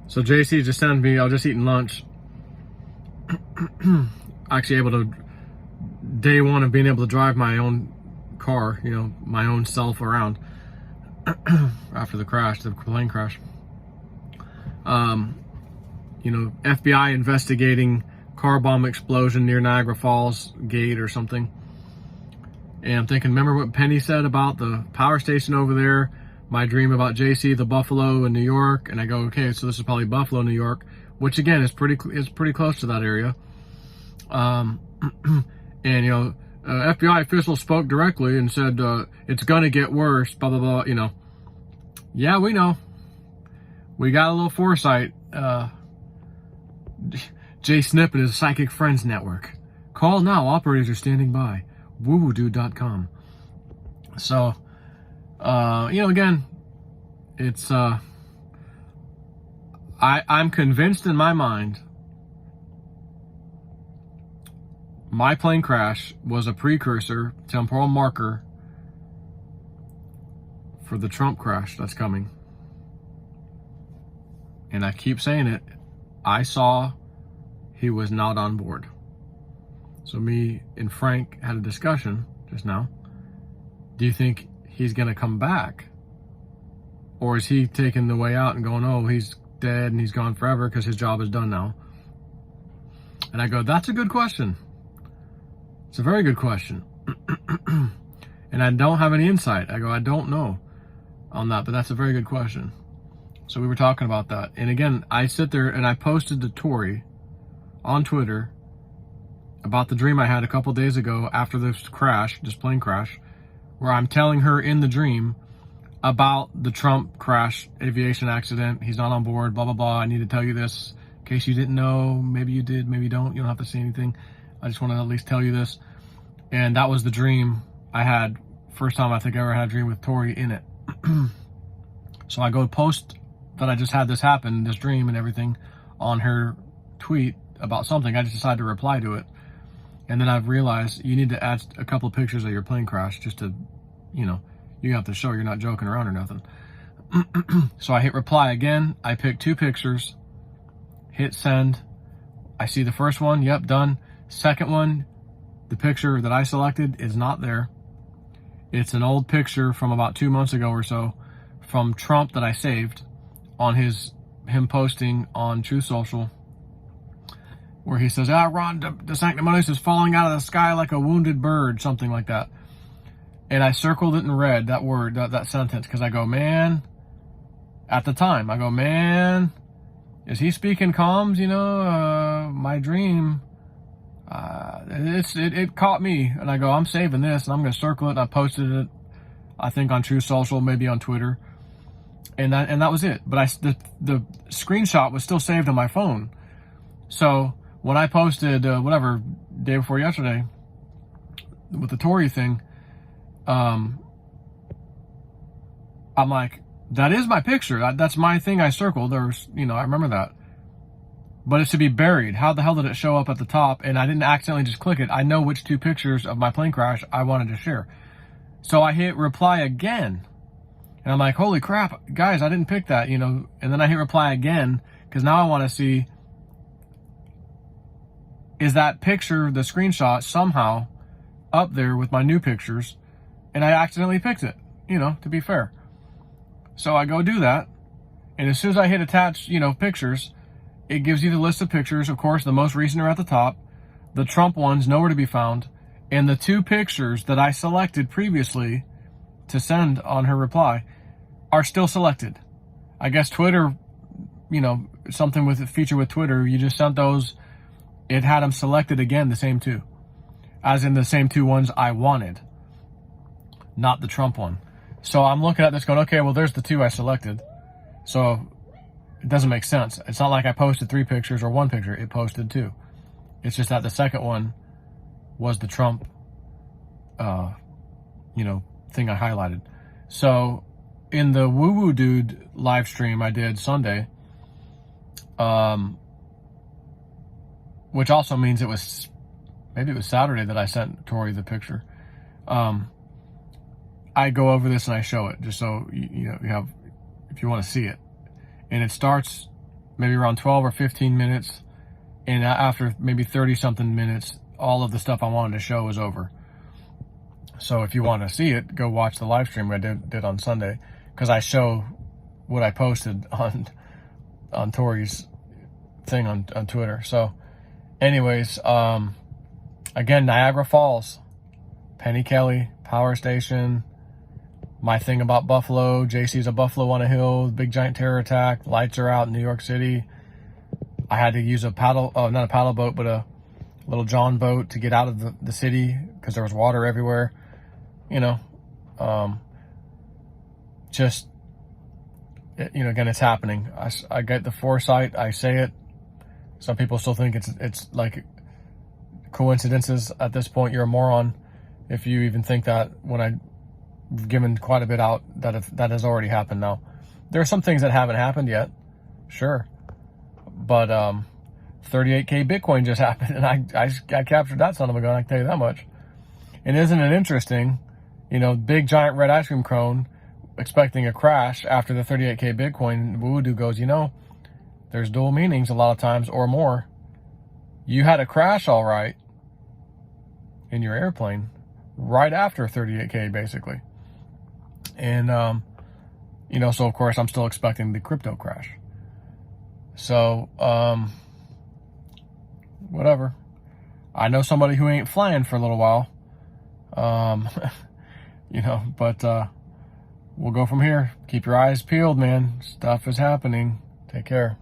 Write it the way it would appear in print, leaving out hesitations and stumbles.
So JC just sent me, I was just eating lunch. Actually able to, day one of being able to drive my own car, you know, my own self around after the crash, the plane crash. You know, FBI investigating car bomb explosion near Niagara Falls gate or something. And I'm thinking, remember what Penny said about the power station over there? My dream about JC, the Buffalo in New York. And I go, okay, so this is probably Buffalo, New York, which again is pretty close to that area. And you know, FBI official spoke directly and said it's gonna get worse. Blah blah blah. You know, yeah, we know. We got a little foresight. Jay Snip and his Psychic Friends Network. Call now. Operators are standing by. woohoodude.com. So, you know, again, it's, I'm convinced in my mind my plane crash was a precursor, temporal marker for the Trump crash that's coming. And I keep saying it, I saw he was not on board. So me and Frank had a discussion just now. Do you think he's going to come back? Or is he taking the way out and going, oh, he's dead and he's gone forever because his job is done now? And I go, that's a good question. It's a very good question. And I don't have any insight. I go, I don't know on that, but that's a very good question. So we were talking about that. And again, I sit there and I posted to Tori on Twitter about the dream I had a couple days ago after this crash, this plane crash, where I'm telling her in the dream about the Trump crash, aviation accident. He's not on board, blah, blah, blah. I need to tell you this in case you didn't know. Maybe you did, maybe you don't. You don't have to say anything. I just want to at least tell you this. And that was the dream I had. First time I think I ever had a dream with Tori in it. So I go post that I just had this happen, this dream and everything, on her tweet about something. I just decided to reply to it. And then I've realized you need to add a couple of pictures of your plane crash just to, you know, you have to show you're not joking around or nothing. So I hit reply again. I pick 2 pictures, hit send. I see the first one. Yep, done. Second one, the picture that I selected is not there. It's an old picture from about 2 months ago or so from Trump that I saved on him posting on Truth Social, where he says, Ron DeSanctimonious is falling out of the sky like a wounded bird, something like that. And I circled it in red, that word, that sentence, because I go, man, at the time, I go, man, is he speaking comms? You know, my dream, it caught me. And I go, I'm saving this, and I'm going to circle it. And I posted it, I think, on Truth Social, maybe on Twitter. And that was it. But the screenshot was still saved on my phone. So when I posted, whatever, day before yesterday, with the Tory thing, I'm like, that is my picture. That's my thing I circled. There was, you know, I remember that. But it's to be buried. How the hell did it show up at the top? And I didn't accidentally just click it. I know which 2 pictures of my plane crash I wanted to share. So I hit reply again. And I'm like, holy crap, guys, I didn't pick that, you know. And then I hit reply again, because now I want to see, is that picture, the screenshot, somehow up there with my new pictures? And I accidentally picked it, you know, to be fair. So I go do that. And as soon as I hit attach, you know, pictures, it gives you the list of pictures. Of course, the most recent are at the top. The Trump ones, nowhere to be found. And the 2 pictures that I selected previously to send on her reply are still selected. I guess Twitter, you know, something with a feature with Twitter, you just sent those. It had them selected again, the same 2. As in the same 2 ones I wanted. Not the Trump one. So I'm looking at this going, okay, well, there's the 2 I selected. So it doesn't make sense. It's not like I posted 3 pictures or 1 picture. It posted 2. It's just that the second one was the Trump, you know, thing I highlighted. So in the Woo Woo Dude live stream I did Sunday, which also means maybe it was Saturday that I sent Tori the picture. I go over this and I show it just so you know, you have, if you want to see it. And it starts maybe around 12 or 15 minutes. And after maybe 30 something minutes, all of the stuff I wanted to show was over. So if you want to see it, go watch the live stream I did on Sunday, because I show what I posted on Tori's thing on Twitter. So anyways, again, Niagara Falls, Penny Kelly Power Station, my thing about Buffalo, JC's a Buffalo on a hill, big giant terror attack, lights are out in New York City. I had to use a paddle, not a paddle boat, but a little John boat to get out of the city because there was water everywhere. You know, just, you know, again, it's happening. I get the foresight. I say it. Some people still think it's like coincidences. At this point, you're a moron if you even think that, when I've given quite a bit out that has already happened now. There are some things that haven't happened yet, sure. But 38K Bitcoin just happened, and I captured that son of a gun, I can tell you that much. And isn't it interesting, you know, big giant red ice cream cone expecting a crash after the 38K Bitcoin. Voodoo goes, you know, there's dual meanings a lot of times or more. You had a crash all right in your airplane right after 38K basically. And, you know, so of course I'm still expecting the crypto crash. So, whatever. I know somebody who ain't flying for a little while. You know, but we'll go from here. Keep your eyes peeled, man. Stuff is happening. Take care.